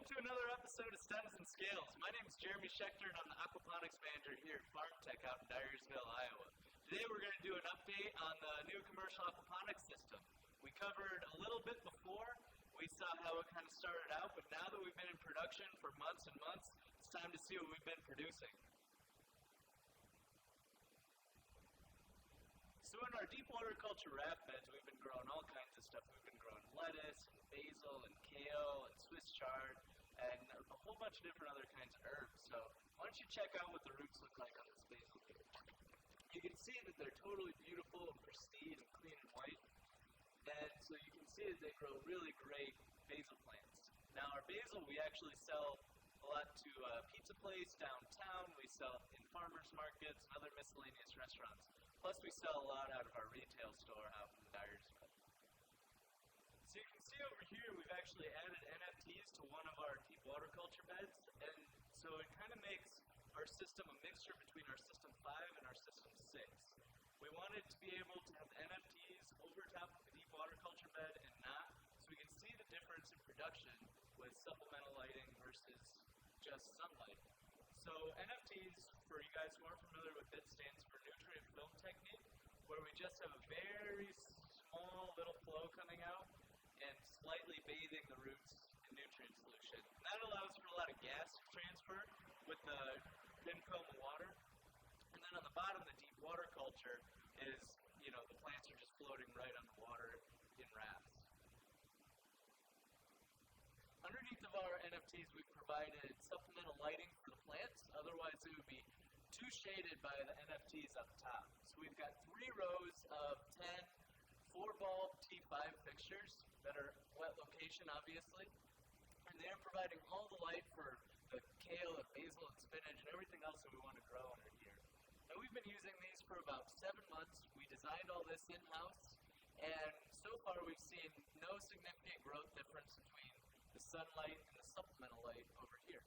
Welcome to another episode of Stems and Scales. My name is Jeremy Schechter, and I'm the aquaponics manager here at Farm Tech out in Dyersville, Iowa. Today we're going to do an update on the new commercial aquaponics system. We covered a little bit before. We saw how it kind of started out, but now that we've been in production for months and months, it's time to see what we've been producing. So in our deep water culture raft beds, we've been growing all kinds of stuff. We've been growing lettuce, and basil, and kale, and Swiss chard, and a whole bunch of different other kinds of herbs. So why don't you check out what the roots look like on this basil here. You can see that they're totally beautiful and pristine and clean and white. And so you can see that they grow really great basil plants. Now our basil we actually sell a lot to pizza place downtown. We sell in farmers markets and other miscellaneous restaurants. Plus we sell a lot out of our retail store out in Dyersville. So you can see over here we've actually added NFTs to one of our deep water culture beds, and so it kind of makes our system a mixture between our system 5 and our system 6. We wanted to be able to have NFTs over top of the deep water culture bed and not, so we can see the difference in production with supplemental lighting versus just sunlight. So NFTs, for you guys who aren't familiar with it, stands for nutrient film technique, where we just have a very small little flow coming out and slightly bathing the roots in nutrient solution. And that allows for a lot of gas transfer with the thin film of water. And then on the bottom, the deep water culture is, the plants are just floating right on the water in rafts. Underneath of our NFTs, we've provided supplemental lighting for the plants. Otherwise, it would be too shaded by the NFTs up top. So we've got 3 rows of 10 4-bulb T5 fixtures that are wet location, obviously. And they're providing all the light for the kale and basil and spinach and everything else that we want to grow under here. Now, we've been using these for about 7 months. We designed all this in-house, and so far we've seen no significant growth difference between the sunlight and the supplemental light over here.